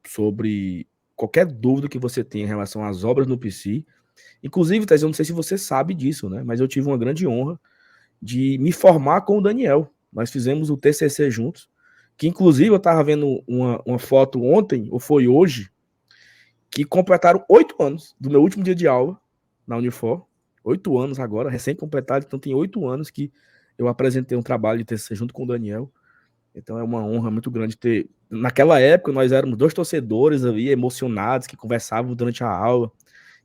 sobre qualquer dúvida que você tenha em relação às obras no PC. Inclusive, Thais, eu não sei se você sabe disso, né? Mas eu tive uma grande honra de me formar com o Daniel. Nós fizemos o TCC juntos, que inclusive eu estava vendo uma foto ontem, ou foi hoje, que completaram 8 anos do meu último dia de aula na Unifor. 8 anos agora, recém-completado, então tem 8 anos que eu apresentei um trabalho de TCC junto com o Daniel. Então é uma honra muito grande ter. Naquela época, nós éramos 2 torcedores ali, emocionados, que conversavam durante a aula.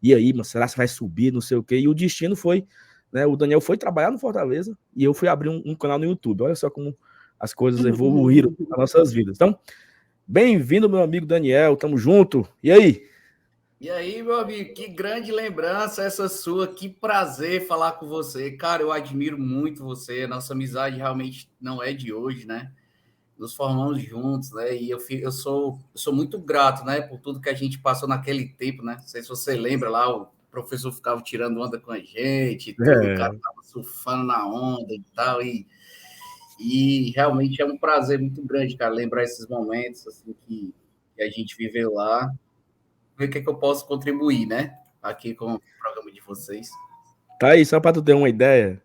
E aí, mas será que vai subir? Não sei o quê. E o destino foi, né? O Daniel foi trabalhar no Fortaleza e eu fui abrir um canal no YouTube. Olha só como as coisas evoluíram nas nossas vidas. Então, bem-vindo, meu amigo Daniel. Tamo junto. E aí? E aí, meu amigo, que grande lembrança essa sua, que prazer falar com você. Cara, eu admiro muito você, a nossa amizade realmente não é de hoje, né? Nos formamos juntos, né? E eu sou muito grato, né, por tudo que a gente passou naquele tempo, né? Não sei se você lembra lá, o professor ficava tirando onda com a gente e tudo, o cara tava surfando na onda e tal, e realmente é um prazer muito grande, cara, lembrar esses momentos, assim, que a gente viveu lá, ver o que é que eu posso contribuir, né? Aqui com o programa de vocês. Tá aí, só pra tu ter uma ideia,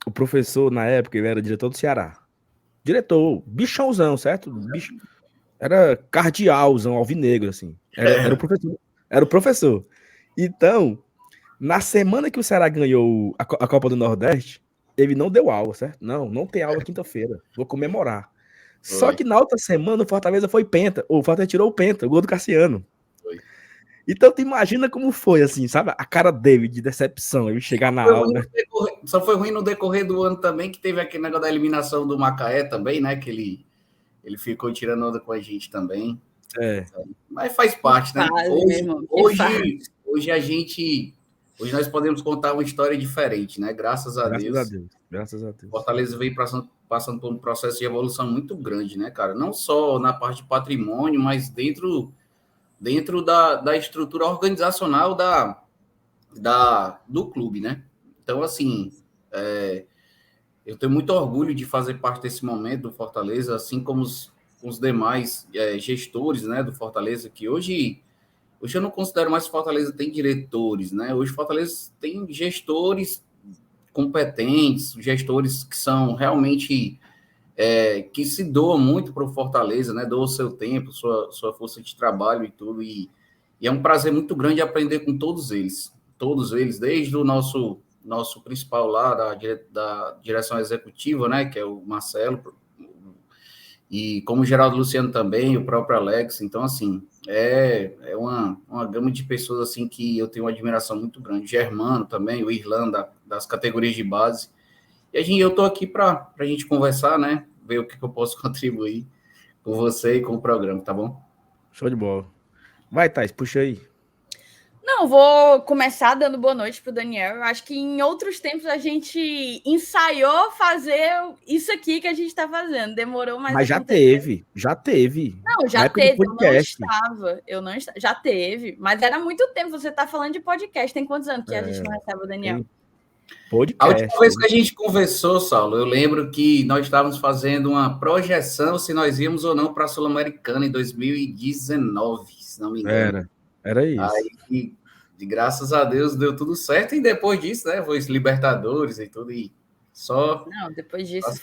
o professor, na época, ele era diretor do Ceará. Diretor, bichãozão, certo? Bicho, era cardealzão, alvinegro, assim. Era o professor. Era o professor. Então, na semana que o Ceará ganhou a Copa do Nordeste, ele não deu aula, certo? Não tem aula quinta-feira. Vou comemorar. Só Foi, que na outra semana o Fortaleza foi penta. O Fortaleza tirou o penta, o gol do Cassiano. foi. Então tu imagina como foi, assim, sabe? A cara dele de decepção, ele chegar na Foi ruim aula, né? só foi ruim no decorrer do ano também, que teve aquele negócio da eliminação do Macaé também, né? Que ele ficou tirando onda com a gente também. É. Mas faz parte, né? Fase, meu irmão, que fase. Hoje a gente. Hoje nós podemos contar uma história diferente, né? Graças a Graças a Deus. Deus. Graças a Deus. Fortaleza veio passando por um processo de evolução muito grande, né, cara? Não só na parte de patrimônio, mas dentro da estrutura organizacional do clube, né? Então, assim, eu tenho muito orgulho de fazer parte desse momento do Fortaleza, assim como os demais gestores, né, do Fortaleza, que hoje eu não considero mais que Fortaleza tem diretores, né? Hoje Fortaleza tem gestores competentes, gestores que são realmente que se doam muito para o Fortaleza, né? Doam o seu tempo, sua força de trabalho e tudo. E é um prazer muito grande aprender com todos eles, desde o nosso principal lá da direção executiva, né? Que é o Marcelo, e como o Geraldo Luciano também, o próprio Alex. Então, assim, é uma gama de pessoas assim que eu tenho uma admiração muito grande. O Germano também, o Irlanda, das categorias de base. E eu estou aqui para a gente conversar, né? Ver o que eu posso contribuir com você e com o programa, tá bom? Show de bola. Vai, Thais, puxa aí. Não, vou começar dando boa noite para o Daniel. Eu acho que em outros tempos a gente ensaiou fazer isso aqui que a gente está fazendo. Demorou, mas já aconteceu. teve. Não, já na época do teve. podcast. Eu não estava. Já teve, mas era muito tempo. Você está falando de podcast. Tem quantos anos que a gente não recebe o Daniel? Podcast. A última vez que a gente conversou, Saulo, eu lembro que nós estávamos fazendo uma projeção se nós íamos ou não para a Sul-Americana em 2019, se não me engano. Era isso. Aí, de graças a Deus, deu tudo certo. E depois disso, né, foi os Libertadores e tudo. E só. Não, depois disso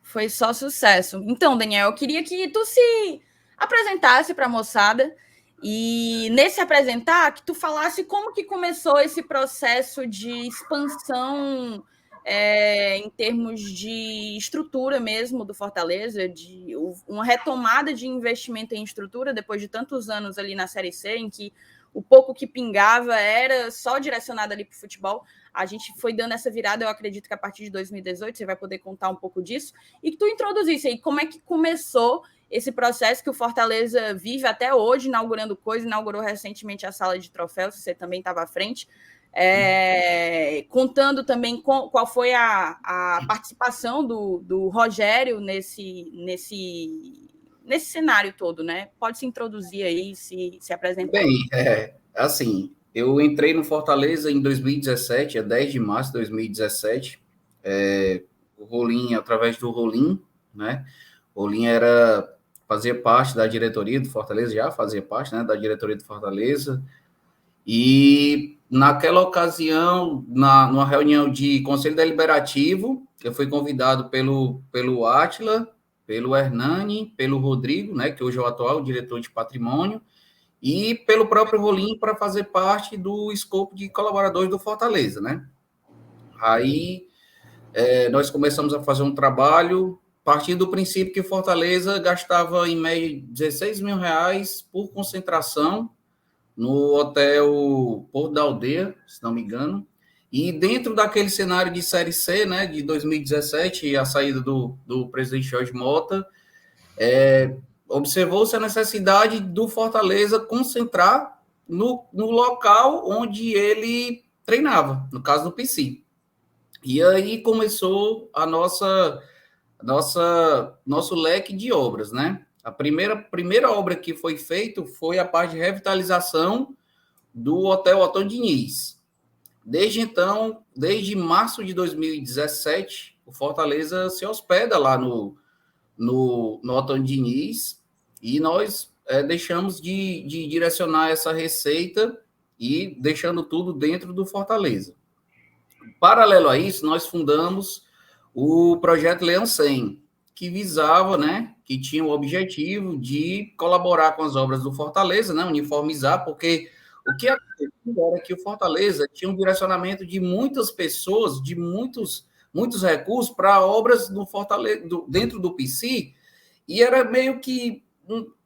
foi só sucesso. Então, Daniel, eu queria que tu se apresentasse para a moçada. E nesse apresentar, que tu falasse como que começou esse processo de expansão em termos de estrutura mesmo do Fortaleza, de uma retomada de investimento em estrutura depois de tantos anos ali na Série C, em que o pouco que pingava era só direcionado ali para o futebol. A gente foi dando essa virada, eu acredito que a partir de 2018 você vai poder contar um pouco disso, e que tu introduzisse aí como é que começou esse processo que o Fortaleza vive até hoje, inaugurando coisas, inaugurou recentemente a sala de troféus, você também estava à frente, contando também qual foi a participação do Rogério nesse cenário todo, né? Pode se introduzir aí, se apresentar. Bem, assim, eu entrei no Fortaleza em 2017, 10 de março de 2017, o Rolim, através do Rolim, né? O Rolim era fazia parte da diretoria do Fortaleza, já fazia parte, né, da diretoria do Fortaleza, e naquela ocasião, numa reunião de Conselho Deliberativo, eu fui convidado pelo Átila, pelo Hernani, pelo Rodrigo, né, que hoje é o atual diretor de patrimônio, e pelo próprio Rolim para fazer parte do escopo de colaboradores do Fortaleza, né? Aí nós começamos a fazer um trabalho partindo do princípio que Fortaleza gastava em média R$16.000 por concentração no hotel Porto da Aldeia, se não me engano, e dentro daquele cenário de Série C, né, de 2017, a saída do presidente Jorge Mota, observou-se a necessidade do Fortaleza concentrar no local onde ele treinava, no caso do PC. E aí começou nosso leque de obras, né? A primeira obra que foi feita foi a parte de revitalização do Hotel Otton Diniz. Desde então, desde março de 2017, o Fortaleza se hospeda lá no Otton Diniz, e nós deixamos de direcionar essa receita e deixando tudo dentro do Fortaleza. Paralelo a isso, nós fundamos o projeto Leão 100, que visava, né, que tinha o objetivo de colaborar com as obras do Fortaleza, né, uniformizar, porque o que acontecia era que o Fortaleza tinha um direcionamento de muitas pessoas, de muitos recursos para obras do Fortaleza, dentro do PC, e era meio que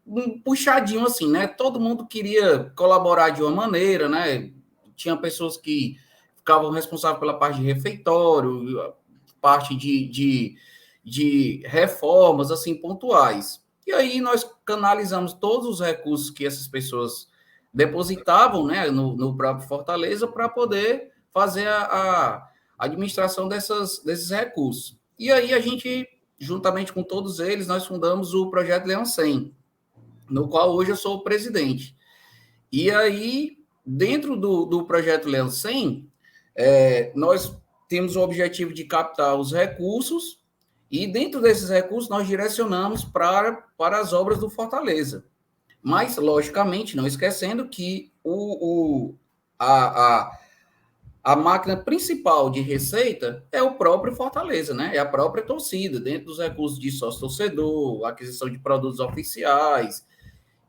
um puxadinho assim, né? Todo mundo queria colaborar de uma maneira, né? Tinha pessoas que ficavam responsáveis pela parte de refeitório, parte de reformas, assim, pontuais. E aí nós canalizamos todos os recursos que essas pessoas depositavam, né, no próprio Fortaleza para poder fazer a administração desses recursos. E aí a gente, juntamente com todos eles, nós fundamos o Projeto Leão 100, no qual hoje eu sou o presidente. E aí, dentro do Projeto Leão 100, nós temos o objetivo de captar os recursos, e dentro desses recursos nós direcionamos para as obras do Fortaleza. Mas, logicamente, não esquecendo que a máquina principal de receita é o próprio Fortaleza, né? É a própria torcida, dentro dos recursos de sócio-torcedor, aquisição de produtos oficiais,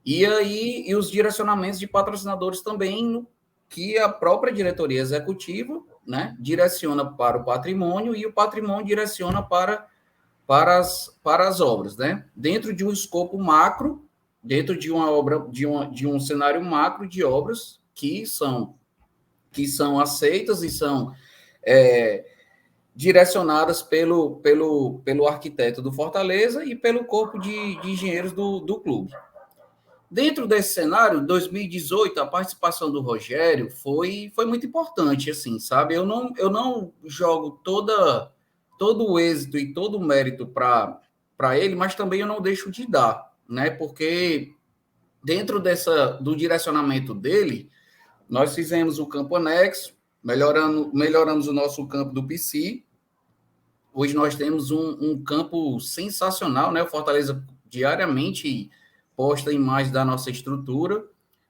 e os direcionamentos de patrocinadores também, que a própria diretoria executiva, né, direciona para o patrimônio, e o patrimônio direciona para as obras, né? Dentro de um escopo macro, dentro de uma obra, de um cenário macro de obras que são aceitas e são direcionadas pelo arquiteto do Fortaleza e pelo corpo de engenheiros do clube. Dentro desse cenário, 2018, a participação do Rogério foi muito importante, assim, sabe? Eu não jogo todo o êxito e todo o mérito para ele, mas também eu não deixo de dar, né? Porque dentro do direcionamento dele, nós fizemos o campo anexo, melhoramos o nosso campo do PC. Hoje nós temos um campo sensacional, né? O Fortaleza diariamente posta imagens da nossa estrutura.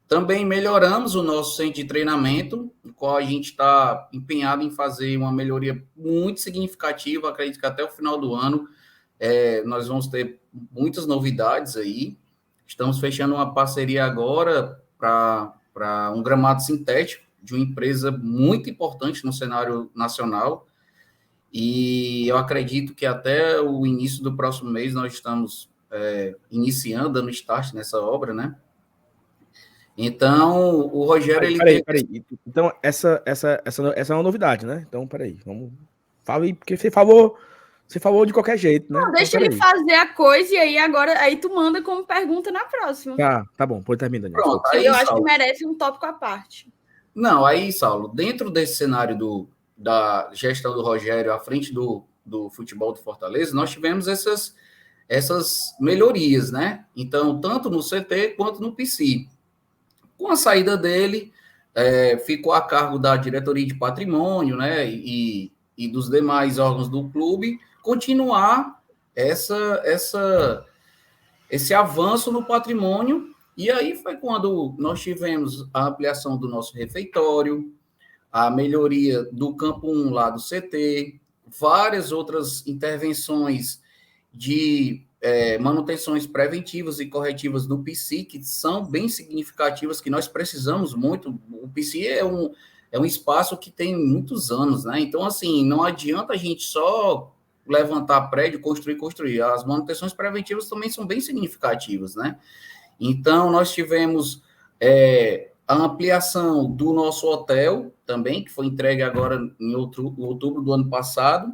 Também melhoramos o nosso centro de treinamento, no qual a gente está empenhado em fazer uma melhoria muito significativa. Acredito que até o final do ano nós vamos ter muitas novidades aí. Estamos fechando uma parceria agora para um gramado sintético de uma empresa muito importante no cenário nacional. E eu acredito que até o início do próximo mês nós estamos iniciando, dando start nessa obra, né? Então, o Rogério... Peraí. Então, essa é uma novidade, né? Então, peraí, vamos... Fala, porque você falou de qualquer jeito, né? Não, deixa ele fazer a coisa, e aí agora tu manda como pergunta na próxima. Tá bom, pode terminar. Pronto, aí, eu acho que merece um tópico à parte. Não, aí, Saulo, dentro desse cenário da gestão do Rogério à frente do futebol do Fortaleza, nós tivemos essas melhorias, né? Então, tanto no CT quanto no PC. Com a saída dele, ficou a cargo da diretoria de patrimônio, né? E dos demais órgãos do clube, continuar esse avanço no patrimônio, e aí foi quando nós tivemos a ampliação do nosso refeitório, a melhoria do campo 1 lá do CT, várias outras intervenções de manutenções preventivas e corretivas do PC, que são bem significativas, que nós precisamos muito. O PC é um espaço que tem muitos anos, né? Então, assim, não adianta a gente só levantar prédio, construir. As manutenções preventivas também são bem significativas, né? Então, nós tivemos a ampliação do nosso hotel também, que foi entregue agora em outubro do ano passado.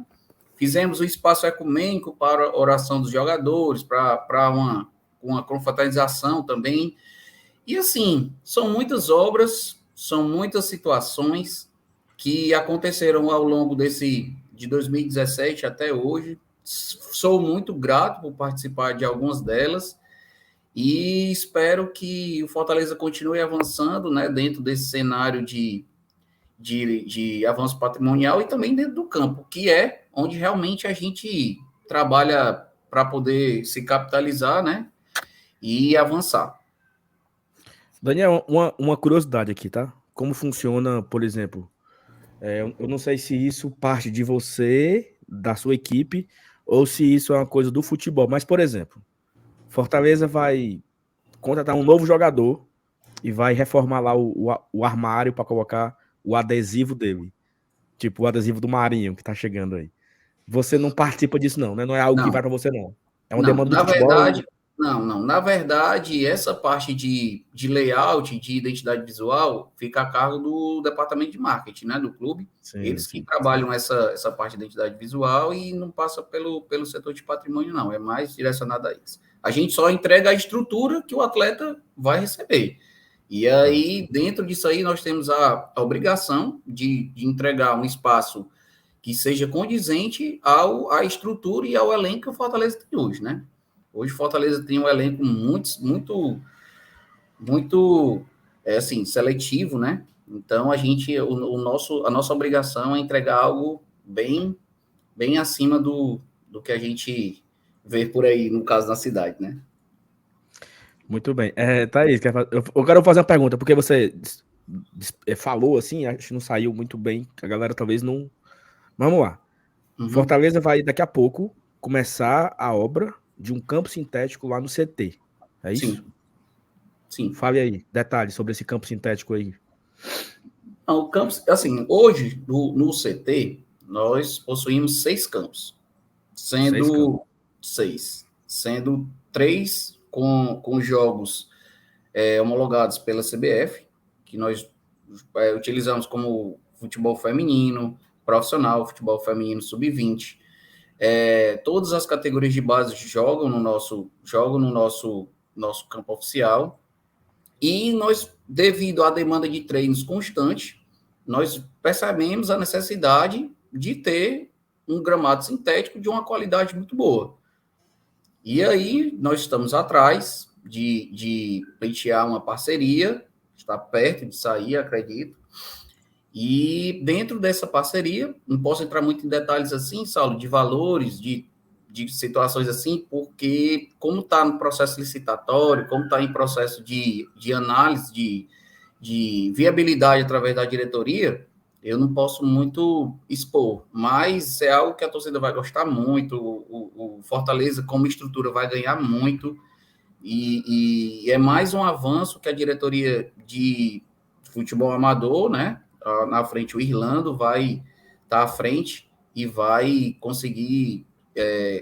Fizemos o espaço ecumênico para a oração dos jogadores, para uma confraternização também. E, assim, são muitas obras, são muitas situações que aconteceram ao longo de 2017 até hoje. Sou muito grato por participar de algumas delas e espero que o Fortaleza continue avançando, né, dentro desse cenário de avanço patrimonial e também dentro do campo, que é onde realmente a gente trabalha para poder se capitalizar, né, e avançar. Daniel, uma curiosidade aqui, tá? Como funciona, por exemplo, eu não sei se isso parte de você, da sua equipe, ou se isso é uma coisa do futebol, mas, por exemplo, Fortaleza vai contratar um novo jogador e vai reformar lá o armário para colocar o adesivo dele. Tipo o adesivo do Marinho, que tá chegando aí. Você não participa disso, não, né? Não é algo que vai para você, não. É uma demanda do futebol. Não. Na verdade, essa parte de layout, de identidade visual, fica a cargo do departamento de marketing, né, do clube. Sim, Eles que trabalham essa parte de identidade visual e não passa pelo setor de patrimônio, não. É mais direcionado a isso. A gente só entrega a estrutura que o atleta vai receber. E aí, dentro disso aí, nós temos a obrigação de entregar um espaço que seja condizente à estrutura e ao elenco que o Fortaleza tem hoje, né? Hoje o Fortaleza tem um elenco muito assim, seletivo, né? Então, a nossa obrigação é entregar algo bem acima do que a gente vê por aí, no caso da cidade, né? Muito bem. Thaís, eu quero fazer uma pergunta, porque você falou assim, acho que não saiu muito bem, a galera talvez não... Vamos lá. Uhum. Fortaleza vai, daqui a pouco, começar a obra de um campo sintético lá no CT. É isso? Sim. Fale aí, detalhes sobre esse campo sintético aí. Não, o campo, assim, hoje, no CT, nós possuímos 6 campos, sendo 3 com jogos homologados pela CBF, que nós utilizamos como futebol feminino, profissional, futebol feminino sub-20. Todas as categorias de base jogam no nosso campo oficial. E nós, devido à demanda de treinos constante, nós percebemos a necessidade de ter um gramado sintético de uma qualidade muito boa. E aí, nós estamos atrás de pleitear uma parceria, está perto de sair, acredito. E dentro dessa parceria, não posso entrar muito em detalhes assim, Saulo, de valores, de situações assim, porque como está no processo licitatório, como está em processo de análise, de viabilidade através da diretoria, eu não posso muito expor, mas é algo que a torcida vai gostar muito, o Fortaleza como estrutura vai ganhar muito, e é mais um avanço que a diretoria de futebol amador, né, na frente o Irlando vai estar à frente e vai conseguir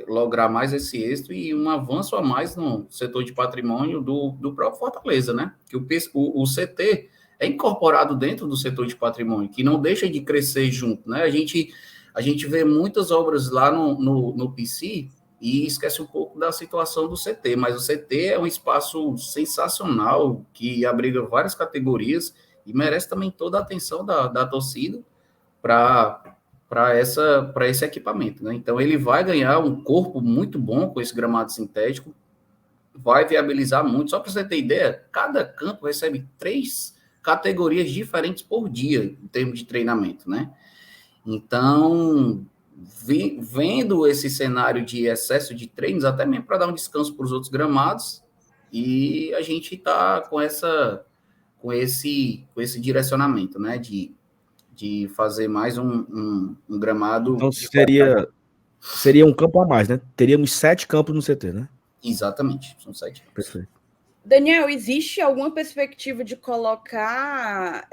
lograr mais esse êxito e um avanço a mais no setor de patrimônio do próprio Fortaleza, né? Que o CT é incorporado dentro do setor de patrimônio, que não deixa de crescer junto, né? A gente vê muitas obras lá no PC e esquece um pouco da situação do CT, mas o CT é um espaço sensacional que abriga várias categorias e merece também toda a atenção da torcida para esse equipamento, né? Então, ele vai ganhar um corpo muito bom com esse gramado sintético, vai viabilizar muito. Só para você ter ideia, cada campo recebe 3 categorias diferentes por dia, em termos de treinamento, né? Então, vendo esse cenário de excesso de treinos, até mesmo para dar um descanso para os outros gramados, e a gente está com esse direcionamento, né, de fazer mais um gramado. Então seria um campo a mais, né? Teríamos 7 campos no CT, né? Exatamente, são 7 campos. Perfeito. Daniel, existe alguma perspectiva de colocar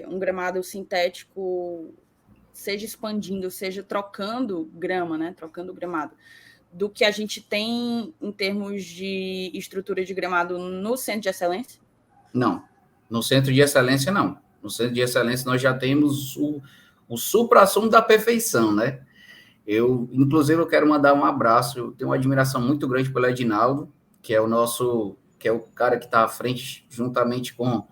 um gramado sintético, seja expandindo, seja trocando grama, né? Trocando gramado, do que a gente tem em termos de estrutura de gramado no Centro de Excelência? Não, no Centro de Excelência, não. No Centro de Excelência, nós já temos o supra-sumo da perfeição, né? Inclusive, eu quero mandar um abraço, eu tenho uma admiração muito grande pelo Edinaldo, que é o cara que está à frente, juntamente com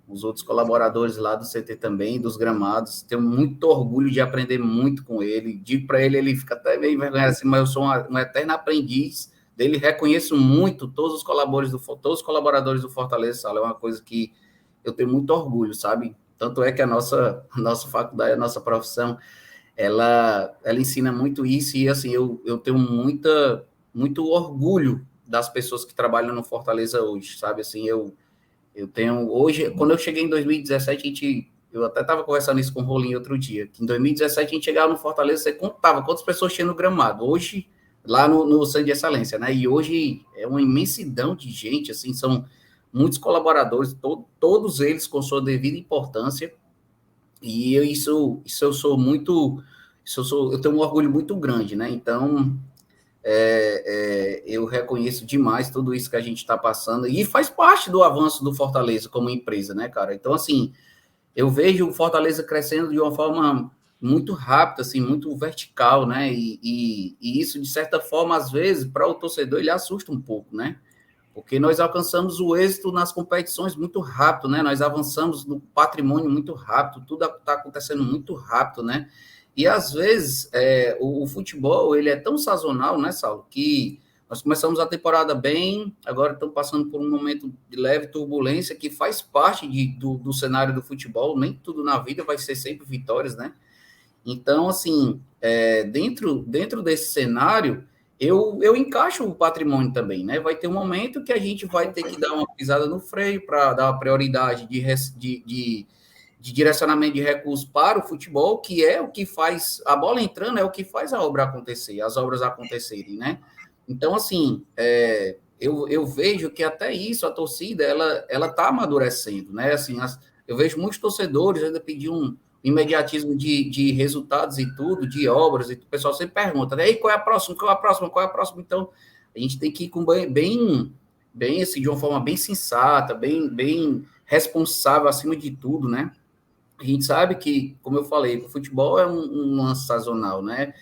os outros colaboradores lá do CT também, dos gramados. Tenho muito orgulho de aprender muito com ele. Digo para ele, ele fica até meio envergonhado assim, mas eu sou um eterno aprendiz dele. Reconheço muito todos os colaboradores do Fortaleza Sala. É uma coisa que eu tenho muito orgulho, sabe? Tanto é que a nossa faculdade, a nossa profissão, ela ensina muito isso, e assim, eu tenho muito orgulho das pessoas que trabalham no Fortaleza hoje, sabe? Assim, eu tenho hoje, quando eu cheguei em 2017, eu até estava conversando isso com o Rolinho outro dia, que em 2017 a gente chegava no Fortaleza, você contava quantas pessoas tinha no gramado. Hoje, lá no Centro de Excelência, né? E hoje é uma imensidão de gente, assim, são muitos colaboradores, todos eles com sua devida importância. E eu tenho um orgulho muito grande, né? Então, eu reconheço demais tudo isso que a gente está passando, e faz parte do avanço do Fortaleza como empresa, né, cara? Então, assim, eu vejo o Fortaleza crescendo de uma forma muito rápida, assim, muito vertical, né? E isso, de certa forma, às vezes, para o torcedor, ele assusta um pouco, né? Porque nós alcançamos o êxito nas competições muito rápido, né? Nós avançamos no patrimônio muito rápido, tudo está acontecendo muito rápido, né? E, às vezes, o futebol, ele é tão sazonal, né, Saulo, que nós começamos a temporada bem, agora estamos passando por um momento de leve turbulência, que faz parte do cenário do futebol. Nem tudo na vida vai ser sempre vitórias, né? Então, assim, dentro desse cenário, eu encaixo o patrimônio também, né? Vai ter um momento que a gente vai ter que dar uma pisada no freio para dar uma prioridade de direcionamento de recursos para o futebol, que é o que faz, a bola entrando é o que faz a obra acontecer, as obras acontecerem, né? Então, assim, eu vejo que até isso, a torcida, ela tá amadurecendo, né? Assim, eu vejo muitos torcedores ainda pedir um imediatismo de resultados e tudo, de obras, e o pessoal sempre pergunta, né? E qual é a próxima, qual é a próxima, qual é a próxima? Então, a gente tem que ir com bem assim, de uma forma bem sensata, bem responsável acima de tudo, né? A gente sabe que, como eu falei, o futebol é um lance sazonal, né?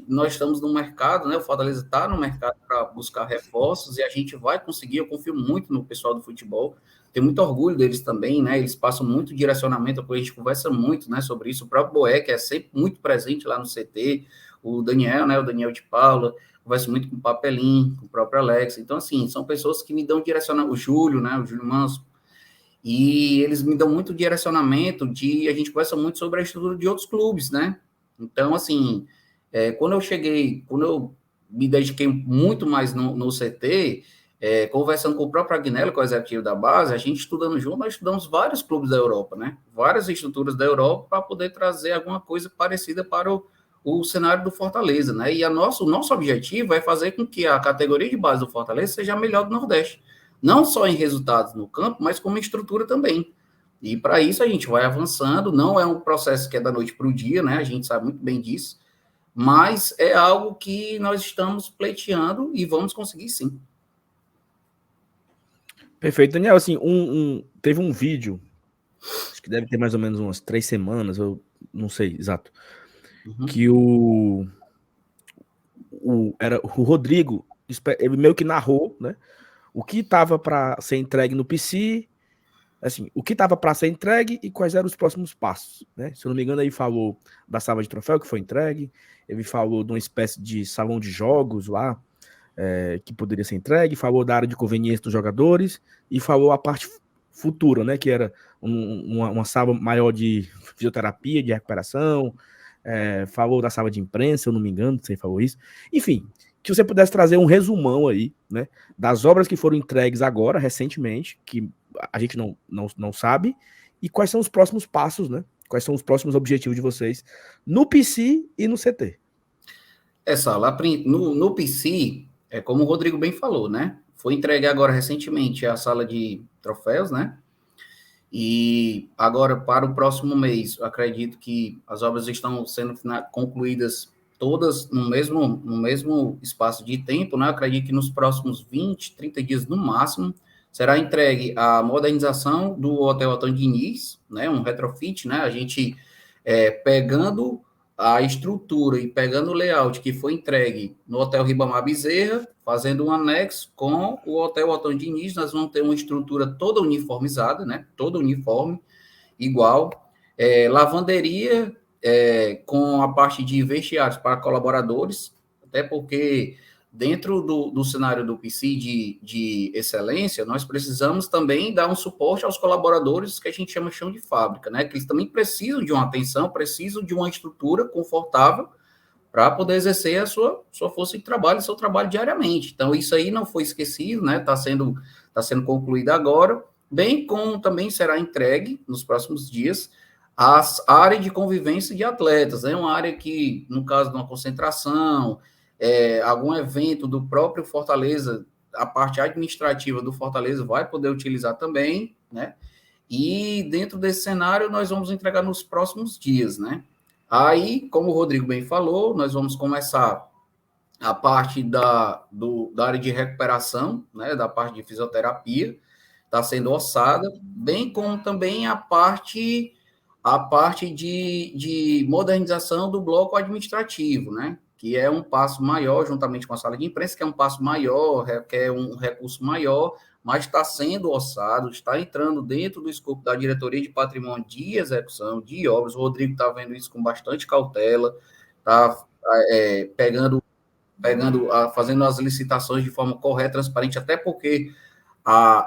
Nós estamos no mercado, né? O Fortaleza está no mercado para buscar reforços, e a gente vai conseguir. Eu confio muito no pessoal do futebol, tenho muito orgulho deles também, né? Eles passam muito direcionamento, a gente conversa muito, né, sobre isso. O próprio Boé, que é sempre muito presente lá no CT, o Daniel, né? O Daniel de Paula, converso muito com o Papelim, com o próprio Alex. Então, assim, são pessoas que me dão direcionamento. O Júlio, né? O Júlio Manso. E eles me dão muito direcionamento, a gente conversa muito sobre a estrutura de outros clubes, né? Então, assim, quando eu me dediquei muito mais no CT, conversando com o próprio Agnello, que é o executivo da base, a gente estudando junto, nós estudamos vários clubes da Europa, né? Várias estruturas da Europa, para poder trazer alguma coisa parecida para o cenário do Fortaleza, né? E o nosso objetivo é fazer com que a categoria de base do Fortaleza seja a melhor do Nordeste. Não só em resultados no campo, mas como em estrutura também. E para isso a gente vai avançando, não é um processo que é da noite para o dia, né? A gente sabe muito bem disso, mas é algo que nós estamos pleiteando e vamos conseguir sim. Perfeito, Daniel. Assim, teve um vídeo, acho que deve ter mais ou menos umas 3 semanas, eu não sei exato, que era o Rodrigo, ele meio que narrou, né? O que estava para ser entregue no PC, assim, o que estava para ser entregue e quais eram os próximos passos, né? Se eu não me engano, ele falou da sala de troféu que foi entregue, ele falou de uma espécie de salão de jogos lá, que poderia ser entregue, falou da área de conveniência dos jogadores e falou a parte futura, né? Que era uma sala maior de fisioterapia, de recuperação, falou da sala de imprensa, se eu não me engano, você falou isso. Enfim, que você pudesse trazer um resumão aí, né? Das obras que foram entregues agora, recentemente, que a gente não sabe, e quais são os próximos passos, né? Quais são os próximos objetivos de vocês no PC e no CT? Lá no PC, é como o Rodrigo bem falou, né? Foi entregue agora recentemente a sala de troféus, né? E agora, para o próximo mês, eu acredito que as obras estão sendo concluídas todas no mesmo espaço de tempo, né? Eu acredito que nos próximos 20, 30 dias no máximo, será entregue a modernização do Hotel Antônio Diniz, né? Um retrofit, né? A gente pegando a estrutura e pegando o layout que foi entregue no Hotel Ribamar Bezerra, fazendo um anexo com o Hotel Antônio Diniz, nós vamos ter uma estrutura toda uniformizada, né? Toda uniforme, igual. Lavanderia com a parte de vestiários para colaboradores, até porque dentro do cenário do PC de excelência, nós precisamos também dar um suporte aos colaboradores que a gente chama chão de fábrica, né? Que eles também precisam de uma atenção, precisam de uma estrutura confortável para poder exercer a sua força de trabalho, seu trabalho diariamente. Então, isso aí não foi esquecido, né? Está sendo concluído agora, bem como também será entregue nos próximos dias a área de convivência de atletas, né? Uma área que, no caso de uma concentração, algum evento do próprio Fortaleza, a parte administrativa do Fortaleza vai poder utilizar também, né? E dentro desse cenário nós vamos entregar nos próximos dias, né? Aí, como o Rodrigo bem falou, nós vamos começar a parte da área de recuperação, né? Da parte de fisioterapia, está sendo orçada, bem como também a parte de modernização do bloco administrativo, né? Que é um passo maior, juntamente com a sala de imprensa, que é um passo maior, que é um recurso maior, mas está sendo orçado, está entrando dentro do escopo da diretoria de patrimônio de execução, de obras. O Rodrigo está vendo isso com bastante cautela, está fazendo as licitações de forma correta, transparente, até porque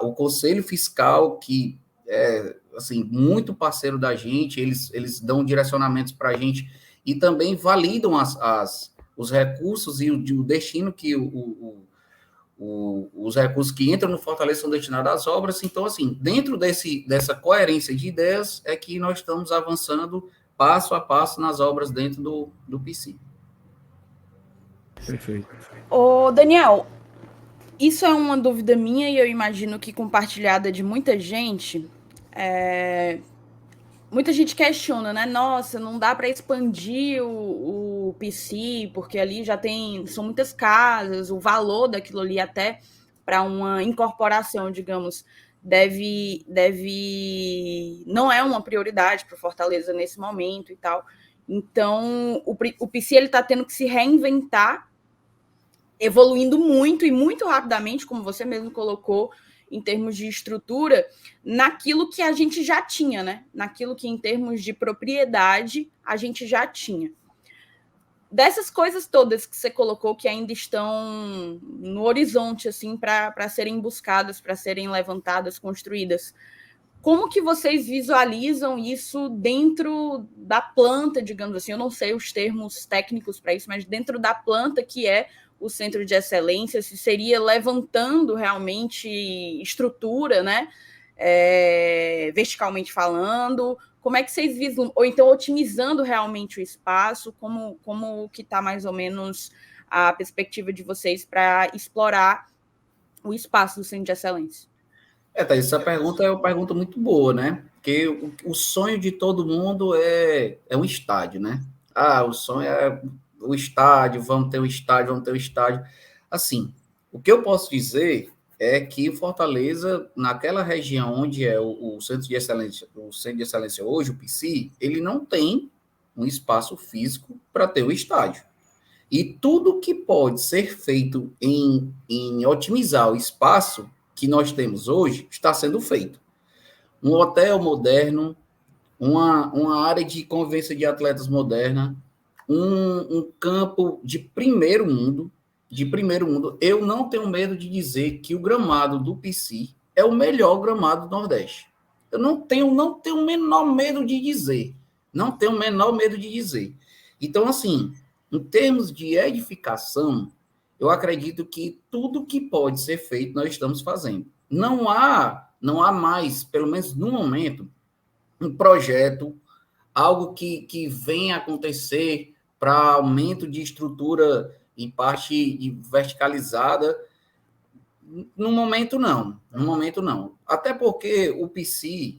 o Conselho Fiscal, que é assim, muito parceiro da gente, eles dão direcionamentos para a gente e também validam os recursos e o destino que os recursos que entram no Fortaleza são destinados às obras. Então, assim, dentro dessa coerência de ideias é que nós estamos avançando passo a passo nas obras dentro do PC. Perfeito. Ô, Daniel, isso é uma dúvida minha e eu imagino que compartilhada de muita gente. Muita gente questiona, né? Nossa, não dá para expandir o PC, porque ali são muitas casas, o valor daquilo ali até para uma incorporação, digamos, não é uma prioridade para o Fortaleza nesse momento e tal. Então, o PC ele está tendo que se reinventar, evoluindo muito e muito rapidamente, como você mesmo colocou, em termos de estrutura, naquilo que a gente já tinha, né? Naquilo que, em termos de propriedade, a gente já tinha. Dessas coisas todas que você colocou, que ainda estão no horizonte, assim, para serem buscadas, para serem levantadas, construídas, como que vocês visualizam isso dentro da planta, digamos assim? Eu não sei os termos técnicos para isso, mas dentro da planta que é o Centro de Excelência, se seria levantando realmente estrutura, né? Verticalmente falando, como é que vocês vislumbram? Ou então otimizando realmente o espaço, como que está mais ou menos a perspectiva de vocês para explorar o espaço do Centro de Excelência? Thaís, essa pergunta é uma pergunta muito boa, né? Porque o sonho de todo mundo é um estádio, né? O sonho é o estádio, vamos ter um estádio. Assim, o que eu posso dizer é que o Fortaleza, naquela região onde é o Centro de Excelência hoje, o PC, ele não tem um espaço físico para ter o estádio. E tudo que pode ser feito em otimizar o espaço que nós temos hoje está sendo feito. Um hotel moderno, uma área de convivência de atletas moderna, um campo de primeiro mundo. Eu não tenho medo de dizer que o gramado do PC é o melhor gramado do Nordeste. Eu não tenho o menor medo de dizer. Não tenho o menor medo de dizer. Então, assim, em termos de edificação, eu acredito que tudo que pode ser feito, nós estamos fazendo. Não há mais, pelo menos no momento, um projeto, algo que venha acontecer para aumento de estrutura em parte verticalizada. No momento, não. No momento, não. Até porque o PC,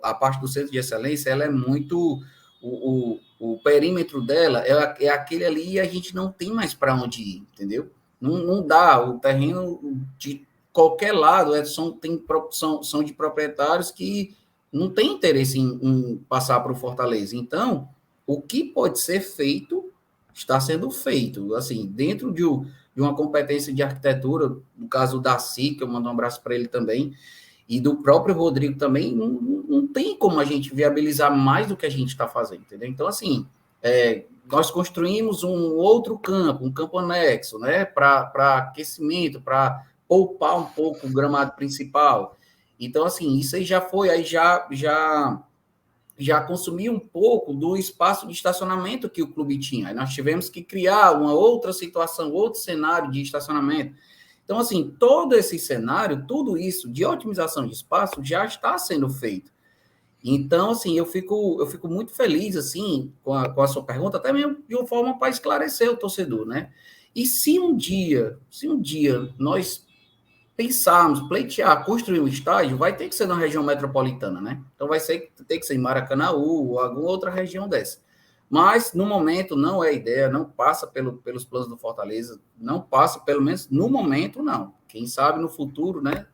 a parte do Centro de Excelência, ela é muito... O perímetro dela é aquele ali e a gente não tem mais para onde ir, entendeu? Não dá. O terreno de qualquer lado são de proprietários que não têm interesse em passar para o Fortaleza. Então, o que pode ser feito está sendo feito. Assim, dentro de uma competência de arquitetura, no caso da Daci, que eu mando um abraço para ele também, e do próprio Rodrigo também, não tem como a gente viabilizar mais do que a gente está fazendo, entendeu? Então, assim, nós construímos um outro campo, um campo anexo, né, para aquecimento, para poupar um pouco o gramado principal. Então, assim, isso aí já foi, aí já consumiu um pouco do espaço de estacionamento que o clube tinha. Aí nós tivemos que criar uma outra situação, outro cenário de estacionamento. Então, assim, todo esse cenário, tudo isso de otimização de espaço já está sendo feito. Então, assim, eu fico muito feliz, assim, com a sua pergunta, até mesmo de uma forma para esclarecer o torcedor, né? E se um dia nós pensarmos, pleitear, construir um estádio, vai ter que ser na região metropolitana, né? Então, ter que ser em Maracanaú ou alguma outra região dessa. Mas, no momento, não é ideia, não passa pelos planos do Fortaleza, não passa, pelo menos no momento, não. Quem sabe no futuro, né?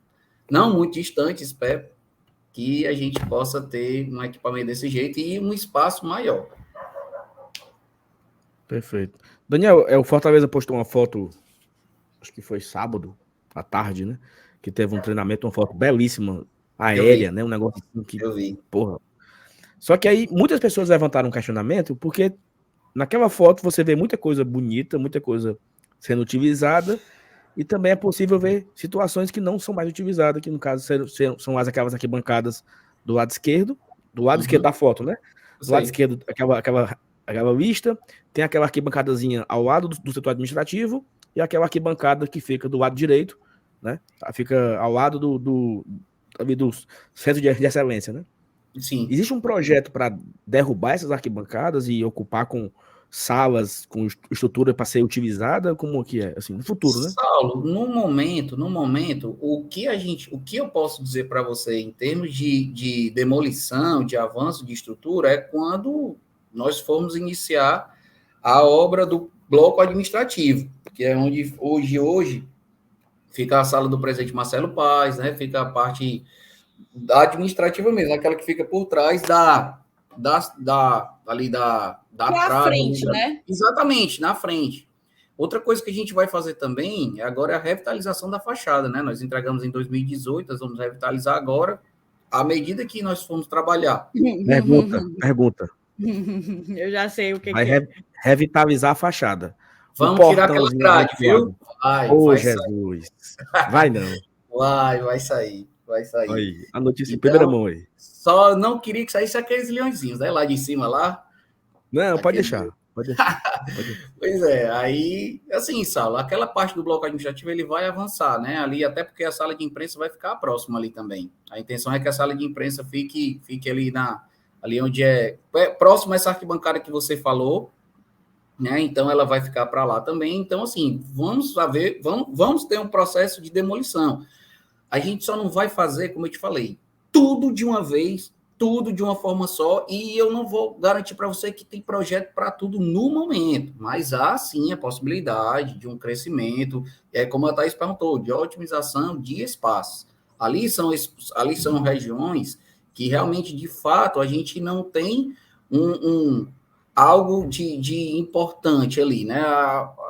Não muito distante, espero que a gente possa ter um equipamento desse jeito e um espaço maior. Perfeito. Daniel, o Fortaleza postou uma foto, acho que foi sábado, à tarde, né? Que teve um treinamento, uma foto belíssima, aérea, né? Um negócio assim que... Eu vi. Porra. Só que aí muitas pessoas levantaram um questionamento, porque naquela foto você vê muita coisa bonita, muita coisa sendo utilizada, e também é possível ver situações que não são mais utilizadas, que no caso são aquelas arquibancadas do lado esquerdo da foto, né? Do lado esquerdo, aquela lista, tem aquela arquibancadazinha ao lado do setor administrativo, e aquela arquibancada que fica do lado direito, né? Fica ao lado do centro de excelência, né? Sim. Existe um projeto para derrubar essas arquibancadas e ocupar com salas, com estrutura para ser utilizada? Como que é, assim, no futuro, né? Saulo, no momento, o que eu posso dizer para você em termos de demolição, de avanço de estrutura, é quando nós formos iniciar a obra do bloco administrativo, que é onde hoje fica a sala do presidente Marcelo Paes, né? Fica a parte administrativa mesmo, aquela que fica por trás da trave, frente, né? Exatamente, na frente. Outra coisa que a gente vai fazer também agora é a revitalização da fachada, né? Nós entregamos em 2018, nós vamos revitalizar agora, à medida que nós formos trabalhar. Pergunta. Eu já sei o que vai é. Revitalizar a fachada. Vamos tirar aquela grade, viu? Vai Jesus. Sair. Vai não. Vai sair. Aí, a notícia em primeira mão aí. Só não queria que saísse aqueles leõezinhos, né? Lá de cima, lá. Não, pode deixar. Pois é, aí, assim, Saulo, aquela parte do bloco administrativo ele vai avançar, né? Ali, até porque a sala de imprensa vai ficar próxima ali também. A intenção é que a sala de imprensa fique ali onde é próximo a essa arquibancada que você falou, né? Então ela vai ficar para lá também. Então, assim, vamos ter um processo de demolição. A gente só não vai fazer, como eu te falei, tudo de uma vez, tudo de uma forma só, e eu não vou garantir para você que tem projeto para tudo no momento, mas há sim a possibilidade de um crescimento, como a Thaís perguntou, de otimização de espaços. Ali são regiões que realmente, de fato, a gente não tem algo de importante ali, né?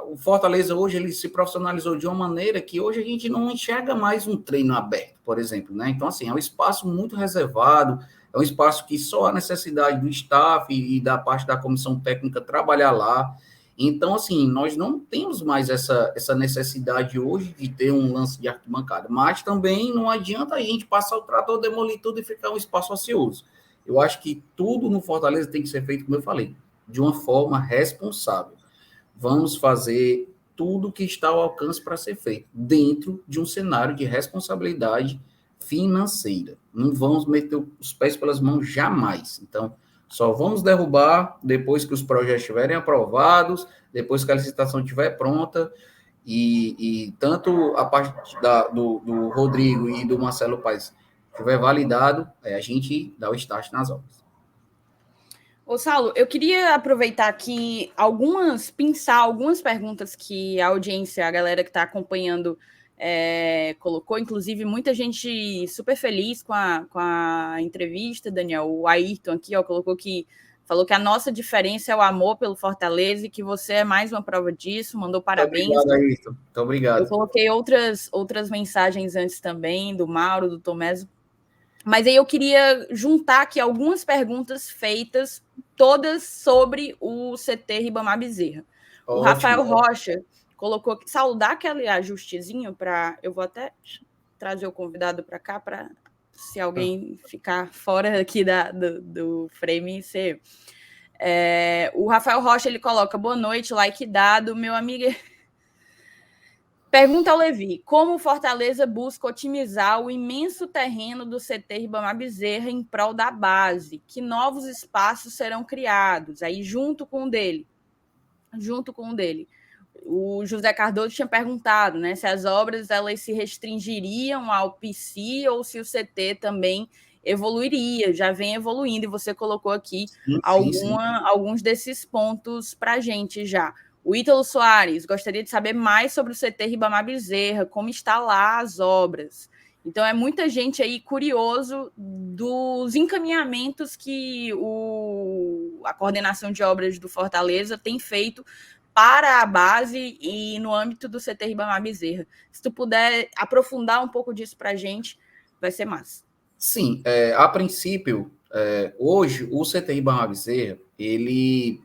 O Fortaleza hoje ele se profissionalizou de uma maneira que hoje a gente não enxerga mais um treino aberto, por exemplo, né? Então, assim, é um espaço muito reservado, é um espaço que só há necessidade do staff e da parte da comissão técnica trabalhar lá. Então, assim, nós não temos mais essa necessidade hoje de ter um lance de arquibancada, mas também não adianta a gente passar o trator, demolir tudo e ficar um espaço ocioso. Eu acho que tudo no Fortaleza tem que ser feito, como eu falei, de uma forma responsável. Vamos fazer tudo que está ao alcance para ser feito, dentro de um cenário de responsabilidade financeira. Não vamos meter os pés pelas mãos jamais. Então, só vamos derrubar depois que os projetos estiverem aprovados, depois que a licitação estiver pronta, e tanto a parte do Rodrigo e do Marcelo Paes estiver validado, a gente dá o start nas obras. Ô, Saulo, eu queria aproveitar aqui pensar algumas perguntas que a audiência, a galera que está acompanhando, colocou, inclusive muita gente super feliz com a entrevista, Daniel. O Ayrton aqui, ó, falou que a nossa diferença é o amor pelo Fortaleza e que você é mais uma prova disso, mandou parabéns. Muito obrigado, Ayrton. Muito obrigado. Eu coloquei outras mensagens antes também, do Mauro, do Tomés. Mas aí eu queria juntar aqui algumas perguntas feitas, todas sobre o CT Ribamar Bezerra. O Rafael Rocha colocou aqui, Saulo, dá aquele ajustezinho para... Eu vou até trazer o convidado para cá, para se alguém ficar fora aqui do frame, ser... o Rafael Rocha, ele coloca, boa noite, like dado, meu amigo... Pergunta ao Levi, como o Fortaleza busca otimizar o imenso terreno do CT Ribamar Bezerra em prol da base? Que novos espaços serão criados? Aí, junto com o dele. O José Cardoso tinha perguntado, né, se as obras elas se restringiriam ao PC ou se o CT também evoluiria, já vem evoluindo, e você colocou aqui alguns desses pontos para a gente já. O Ítalo Soares gostaria de saber mais sobre o CT Ribamar Bezerra, como está lá as obras. Então, é muita gente aí curioso dos encaminhamentos que a coordenação de obras do Fortaleza tem feito para a base e no âmbito do CT Ribamar Bezerra. Se tu puder aprofundar um pouco disso para a gente, vai ser massa. Sim, a princípio, hoje o CT Ribamar Bezerra, ele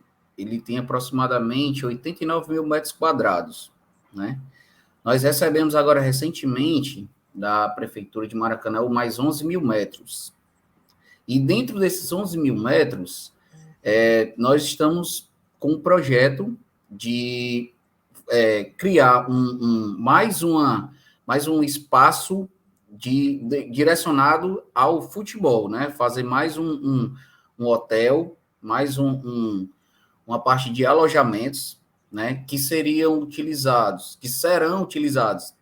tem aproximadamente 89 mil metros quadrados, né? Nós recebemos agora recentemente da Prefeitura de Maracanã mais 11 mil metros. E dentro desses 11 mil metros, nós estamos com um projeto de criar mais um espaço direcionado ao futebol, né? Fazer mais um hotel, mais uma parte de alojamentos, né, que serão utilizados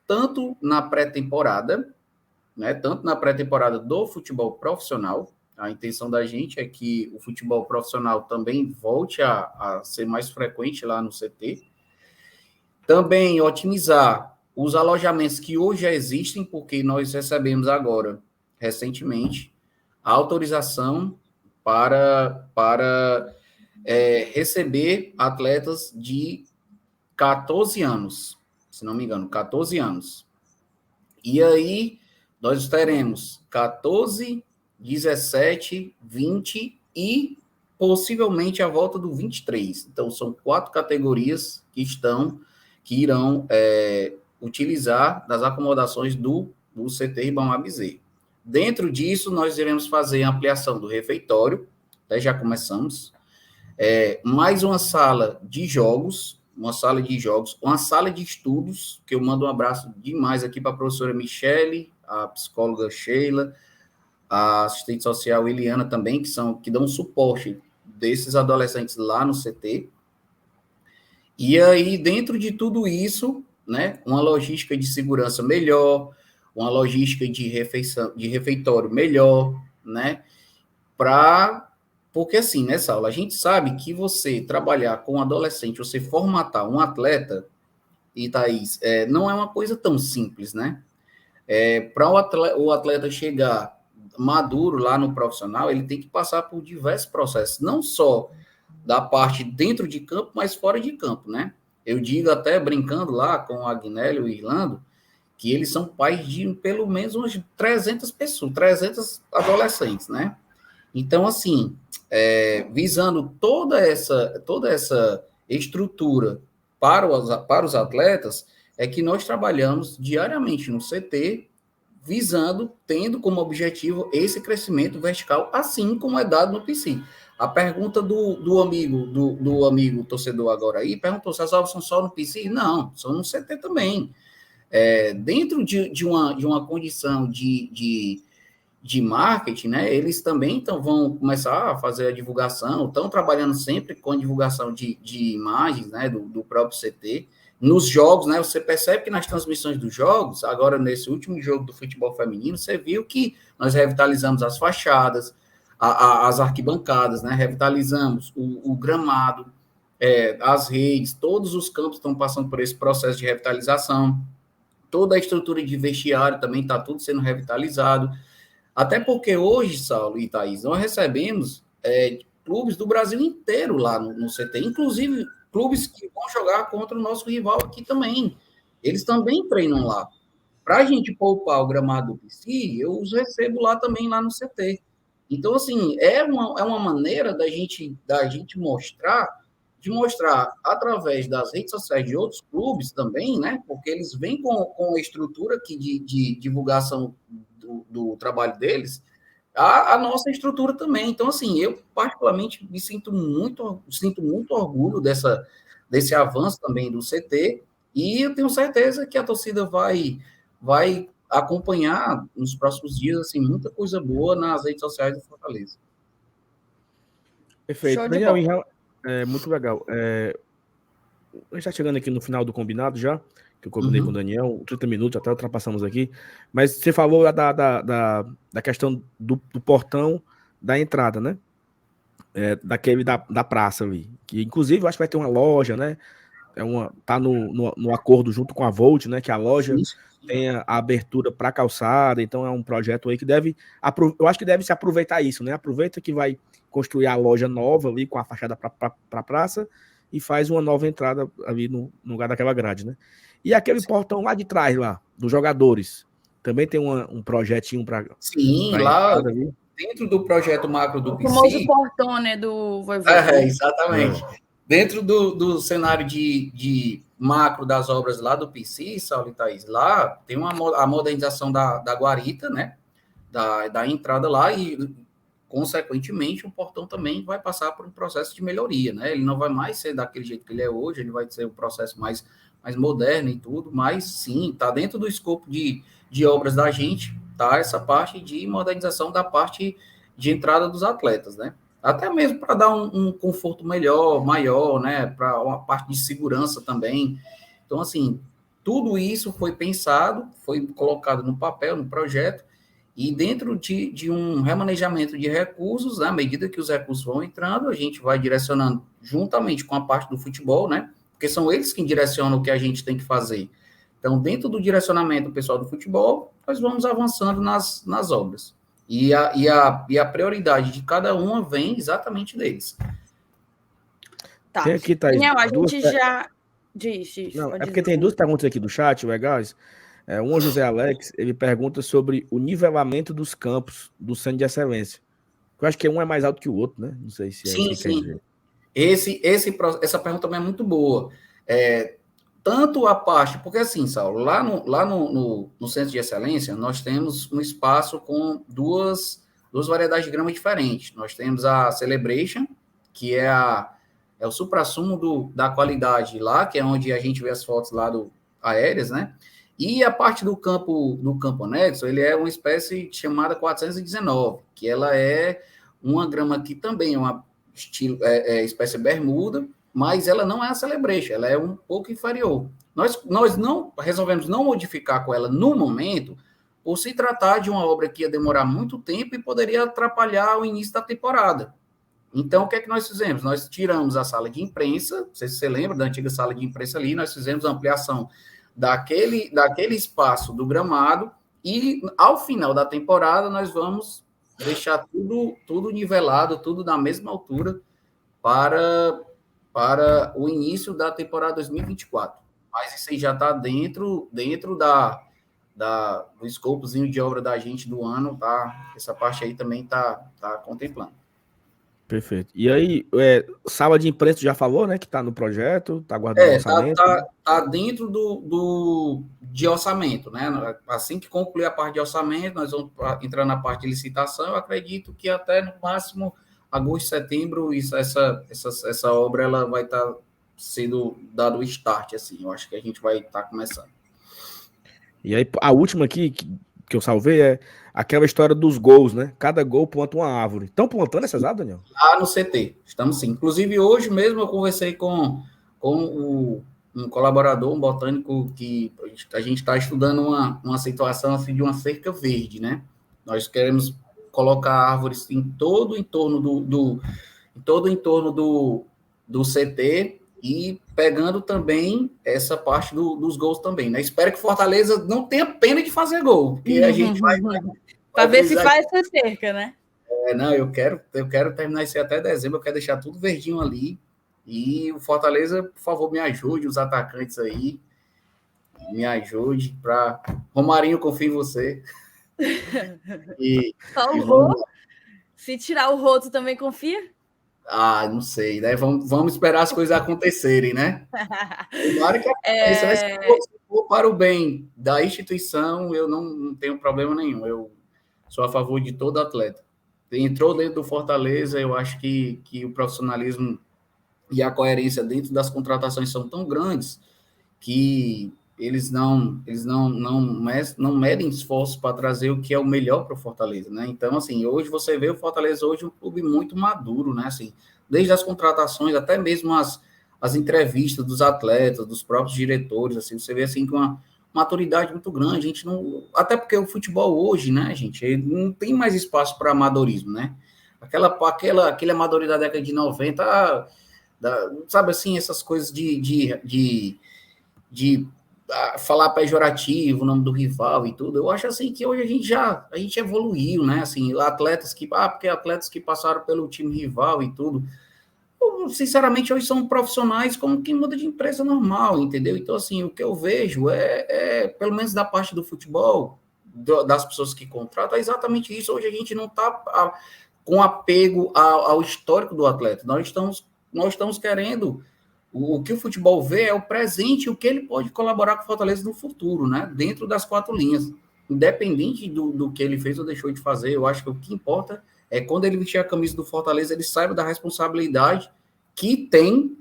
tanto na pré-temporada, né, tanto na pré-temporada do futebol profissional. A intenção da gente é que o futebol profissional também volte a ser mais frequente lá no CT. Também otimizar os alojamentos que hoje já existem, porque nós recebemos agora, recentemente, a autorização para receber atletas de 14 anos, se não me engano, 14 anos. E aí, nós teremos 14, 17, 20 e possivelmente a volta do 23. Então, são 4 categorias que irão utilizar das acomodações do CT Ribamar Bezerra. Dentro disso, nós iremos fazer a ampliação do refeitório, já começamos, mais uma sala de jogos, uma sala de estudos, que eu mando um abraço demais aqui para a professora Michele, a psicóloga Sheila, a assistente social Eliana também, que dão suporte desses adolescentes lá no CT. E aí, dentro de tudo isso, né, uma logística de segurança melhor, uma logística de refeitório melhor, né, porque assim, nessa aula, a gente sabe que você trabalhar com um adolescente, você formatar um atleta, e Thaís, não é uma coisa tão simples, né? Para o atleta chegar maduro lá no profissional, ele tem que passar por diversos processos, não só da parte dentro de campo, mas fora de campo, né? Eu digo até brincando lá com o Agnélio e o Irlando, que eles são pais de pelo menos umas 300 pessoas, 300 adolescentes, né? Então, assim, visando todo estrutura para os atletas, é que nós trabalhamos diariamente no CT, visando, tendo como objetivo esse crescimento vertical, assim como é dado no PC. A pergunta do amigo torcedor agora aí, perguntou se as obras são só no PC? Não, são no CT também. Dentro de uma condição de marketing, né, eles também vão começar a fazer a divulgação, estão trabalhando sempre com a divulgação de imagens, né, do próprio CT. Nos jogos, né, você percebe que nas transmissões dos jogos, agora nesse último jogo do futebol feminino, você viu que nós revitalizamos as fachadas, as arquibancadas, né, revitalizamos o gramado, as redes, todos os campos estão passando por esse processo de revitalização, toda a estrutura de vestiário também está tudo sendo revitalizado. Até porque hoje, Saulo e Thaís, nós recebemos clubes do Brasil inteiro lá no CT, inclusive clubes que vão jogar contra o nosso rival aqui também. Eles também treinam lá. Para a gente poupar o gramado do PC, eu os recebo lá também, lá no CT. Então, assim, é uma maneira da gente mostrar através das redes sociais de outros clubes também, né? Porque eles vêm com a estrutura aqui de divulgação do trabalho deles, a nossa estrutura também. Então, assim, eu particularmente me sinto muito orgulho desse avanço também do CT, e eu tenho certeza que a torcida vai acompanhar nos próximos dias, assim, muita coisa boa nas redes sociais do Fortaleza. Perfeito. Daniel, muito legal. A gente está chegando aqui no final do combinado já, que eu combinei com o Daniel, 30 minutos, até ultrapassamos aqui, mas você falou da questão do portão da entrada, né? Daquele da praça ali, que inclusive eu acho que vai ter uma loja, né? Tá no acordo junto com a Volt, né? Que a loja tenha a abertura para calçada, então é um projeto aí que eu acho que deve se aproveitar isso, né? Aproveita que vai construir a loja nova ali com a fachada para a praça e faz uma nova entrada ali no lugar daquela grade, né? E aquele portão lá de trás, lá, dos jogadores, também tem um projetinho para. Sim, lá ali, dentro do projeto macro do PC. O famoso portão, né, do Voivoda. Exatamente. Dentro do cenário de macro das obras lá do PC, Saulo e Thaís, lá tem a modernização da guarita, né? Da entrada lá e, consequentemente, o portão também vai passar por um processo de melhoria, né? Ele não vai mais ser daquele jeito que ele é hoje, ele vai ser um processo mais moderno e tudo, mas sim, está dentro do escopo de obras da gente, tá? Essa parte de modernização da parte de entrada dos atletas, né? Até mesmo para dar um conforto maior, né? Para uma parte de segurança também. Então, assim, tudo isso foi pensado, foi colocado no papel, no projeto, e dentro de um remanejamento de recursos, à medida que os recursos vão entrando, a gente vai direcionando juntamente com a parte do futebol, né? Porque são eles que direcionam o que a gente tem que fazer. Então, dentro do direcionamento pessoal do futebol, nós vamos avançando nas obras. E a prioridade de cada uma vem exatamente deles. Tá. Tem aqui, Thaís, Daniel, a gente já... Diz. Não, porque tem duas perguntas aqui do chat, legais. O José Alex, ele pergunta sobre o nivelamento dos campos do Centro de Excelência. Eu acho que um é mais alto que o outro, né? Não sei se é isso que quer dizer. Essa pergunta também é muito boa. Tanto a parte... Porque assim, Saulo, lá no Centro de Excelência, nós temos um espaço com duas variedades de grama diferentes. Nós temos a Celebration, que é o suprassumo da qualidade lá, que é onde a gente vê as fotos lá aéreas, né? E a parte do campo anexo, ele é uma espécie chamada 419, que ela é uma grama que também é uma espécie bermuda, mas ela não é a Celebration, ela é um pouco inferior. Nós não resolvemos não modificar com ela no momento, por se tratar de uma obra que ia demorar muito tempo e poderia atrapalhar o início da temporada. Então, o que é que nós fizemos? Nós tiramos a sala de imprensa, não sei se você lembra da antiga sala de imprensa ali, nós fizemos a ampliação daquele espaço do gramado, e ao final da temporada nós vamos deixar tudo nivelado, tudo na mesma altura para o início da temporada 2024. Mas isso aí já está dentro do escopozinho de obra da gente do ano, tá? Essa parte aí também está contemplando. Perfeito. E aí, sala de imprensa já falou, né, que está no projeto, está aguardando orçamento. Tá dentro de orçamento, né? Assim que concluir a parte de orçamento, nós vamos entrar na parte de licitação. Eu acredito que até no máximo agosto, setembro, essa obra ela vai estar sendo dado o start, assim. Eu acho que a gente vai estar começando. E aí, a última aqui que eu salvei é aquela história dos gols, né? Cada gol planta uma árvore. Estão plantando essas árvores, Daniel? Lá no CT, estamos sim. Inclusive, hoje mesmo eu conversei com um colaborador, um botânico, que a gente está estudando uma situação assim, de uma cerca verde, né? Nós queremos colocar árvores em todo o entorno do CT e pegando também essa parte dos gols também, né? Espero que Fortaleza não tenha pena de fazer gol, porque a gente vai para ver se faz essa cerca, né? Não, eu quero terminar isso até dezembro, eu quero deixar tudo verdinho ali. E o Fortaleza, por favor, me ajude, os atacantes aí, me ajude para Romarinho, confio em você. Só o Rô? Se tirar o Rô, tu também confia? Não sei, né? Vamos esperar as coisas acontecerem, né? Tomara que aconteça. Se for para o bem da instituição, eu não tenho problema nenhum. Eu sou a favor de todo atleta. Entrou dentro do Fortaleza, eu acho que o profissionalismo e a coerência dentro das contratações são tão grandes que eles não medem esforços para trazer o que é o melhor para o Fortaleza, né? Então, assim, hoje você vê o Fortaleza hoje um clube muito maduro, né? Assim, desde as contratações, até mesmo as entrevistas dos atletas, dos próprios diretores, assim, você vê assim com uma maturidade muito grande. A gente não, até porque o futebol hoje, né, gente, ele não tem mais espaço para amadorismo, né? Aquele amadorismo da década de 90, sabe assim, essas coisas de falar pejorativo, o nome do rival e tudo. Eu acho assim que hoje a gente evoluiu, né? Assim, porque atletas que passaram pelo time rival e tudo. Sinceramente, hoje são profissionais como quem muda de empresa normal, entendeu? Então, assim, o que eu vejo pelo menos da parte do futebol, das pessoas que contratam, é exatamente isso. Hoje a gente não está com apego ao histórico do atleta. Nós estamos querendo. O que o futebol vê é o presente e o que ele pode colaborar com o Fortaleza no futuro, né? Dentro das 4 linhas. Independente do que ele fez ou deixou de fazer, eu acho que o que importa é quando ele vestir a camisa do Fortaleza, ele saiba da responsabilidade que tem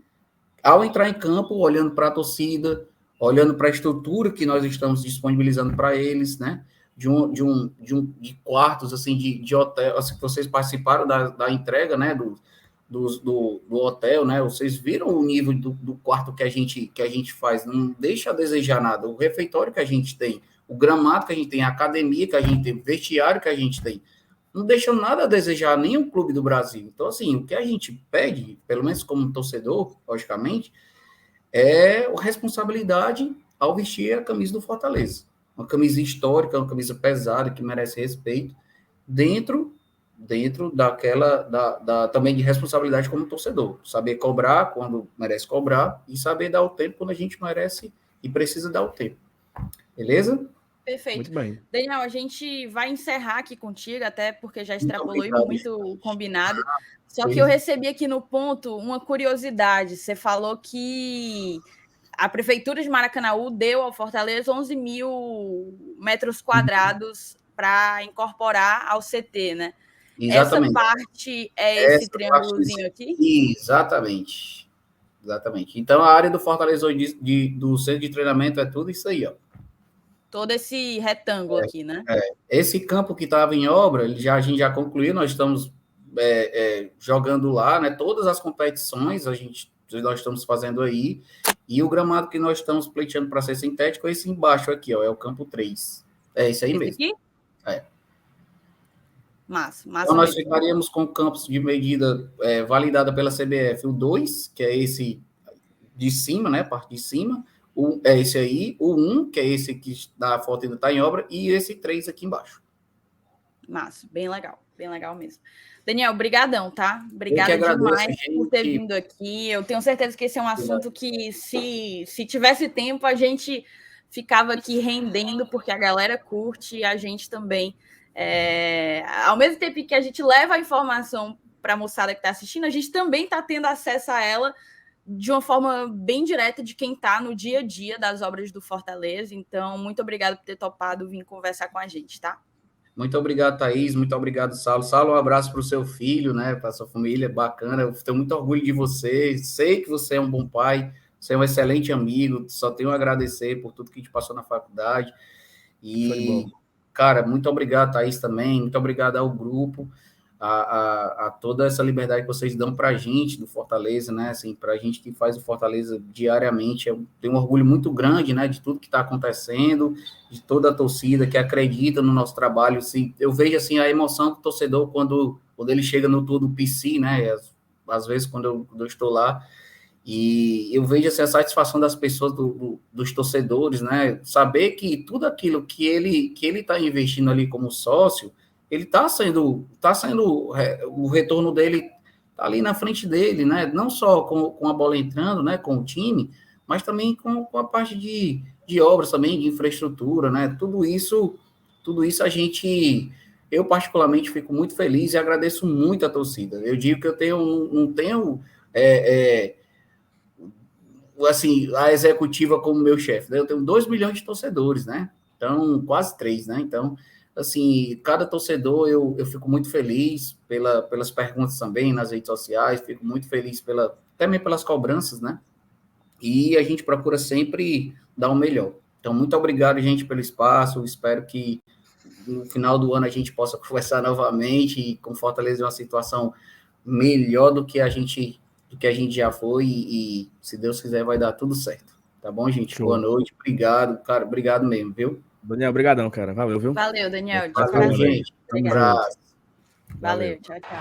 ao entrar em campo, olhando para a torcida, olhando para a estrutura que nós estamos disponibilizando para eles, né? De quartos, assim, de hotel, assim, que vocês participaram da entrega, né? Do hotel, né? Vocês viram o nível do quarto que a gente faz, não deixa a desejar nada. O refeitório que a gente tem, o gramado que a gente tem, a academia que a gente tem, o vestiário que a gente tem, não deixam nada a desejar nenhum clube do Brasil. Então, assim, o que a gente pede, pelo menos como torcedor, logicamente, é a responsabilidade ao vestir a camisa do Fortaleza. Uma camisa histórica, uma camisa pesada, que merece respeito, dentro também de responsabilidade como torcedor. Saber cobrar quando merece cobrar e saber dar o tempo quando a gente merece e precisa dar o tempo. Beleza? Perfeito. Muito bem. Daniel, a gente vai encerrar aqui contigo, até porque já extrapolou muito combinado. Só que eu recebi aqui no ponto uma curiosidade. Você falou que a Prefeitura de Maracanaú deu ao Fortaleza 11 mil metros quadrados para incorporar ao CT, né? Exatamente. Essa parte é esse triângulozinho aqui? Exatamente. Então, a área do Fortaleza hoje do centro de treinamento é tudo isso aí, ó. Todo esse retângulo aqui, né? Esse campo que estava em obra, a gente já concluiu, nós estamos jogando lá, né? Todas as competições nós estamos fazendo aí, e o gramado que nós estamos pleiteando para ser sintético é esse embaixo aqui, ó, é o campo 3. É esse aí esse mesmo. Aqui? Massa então, nós mesmo. ficaríamos com campos de medida validada pela CBF, o 2, que é esse de cima, né? Parte de cima. É esse aí, o 1, que é esse que da foto ainda está em obra, e esse 3 aqui embaixo. Massa, bem legal mesmo. Daniel, brigadão, tá? Obrigada demais por ter vindo aqui. Eu tenho certeza que esse é um assunto que, se tivesse tempo, a gente ficava aqui rendendo, porque a galera curte e a gente também. Ao mesmo tempo que a gente leva a informação para a moçada que está assistindo, a gente também está tendo acesso a ela de uma forma bem direta de quem está no dia a dia das obras do Fortaleza. Então, muito obrigado por ter topado vir conversar com a gente, tá? Muito obrigado, Thaís. Muito obrigado, Saulo. Saulo, um abraço para o seu filho, né? Para a sua família, bacana. Eu tenho muito orgulho de você. Sei que você é um bom pai, você é um excelente amigo. Só tenho a agradecer por tudo que a gente passou na faculdade. E, cara, muito obrigado, Thaís, também. Muito obrigado ao grupo, a toda essa liberdade que vocês dão para a gente do Fortaleza, né? Assim, para a gente que faz o Fortaleza diariamente. Eu tenho um orgulho muito grande, né? De tudo que está acontecendo, de toda a torcida que acredita no nosso trabalho. Assim, eu vejo assim a emoção do torcedor quando ele chega no tour do PC, né? Às vezes quando eu estou lá, e eu vejo assim, a satisfação das pessoas, dos torcedores, né? Saber que tudo aquilo que ele está investindo ali como sócio, ele está sendo o retorno dele tá ali na frente dele, né? Não só com a bola entrando, né? Com o time, mas também com a parte de obras também, de infraestrutura, né? Tudo isso eu particularmente fico muito feliz e agradeço muito a torcida. Eu digo que eu não tenho assim, a executiva como meu chefe, né? Eu tenho 2 milhões de torcedores, né? Então, quase 3, né? Então, assim, cada torcedor eu fico muito feliz pelas perguntas também nas redes sociais, fico muito feliz também pelas cobranças, né? E a gente procura sempre dar o melhor. Então, muito obrigado, gente, pelo espaço. Espero que no final do ano a gente possa conversar novamente e com Fortaleza em uma situação melhor do que a gente já foi e se Deus quiser vai dar tudo certo. Tá bom, gente? Show. Boa noite. Obrigado, cara. Obrigado mesmo, viu? Daniel, obrigadão, cara. Valeu, viu? Valeu, Daniel. Valeu, gente. Um abraço. Valeu, tchau, tchau.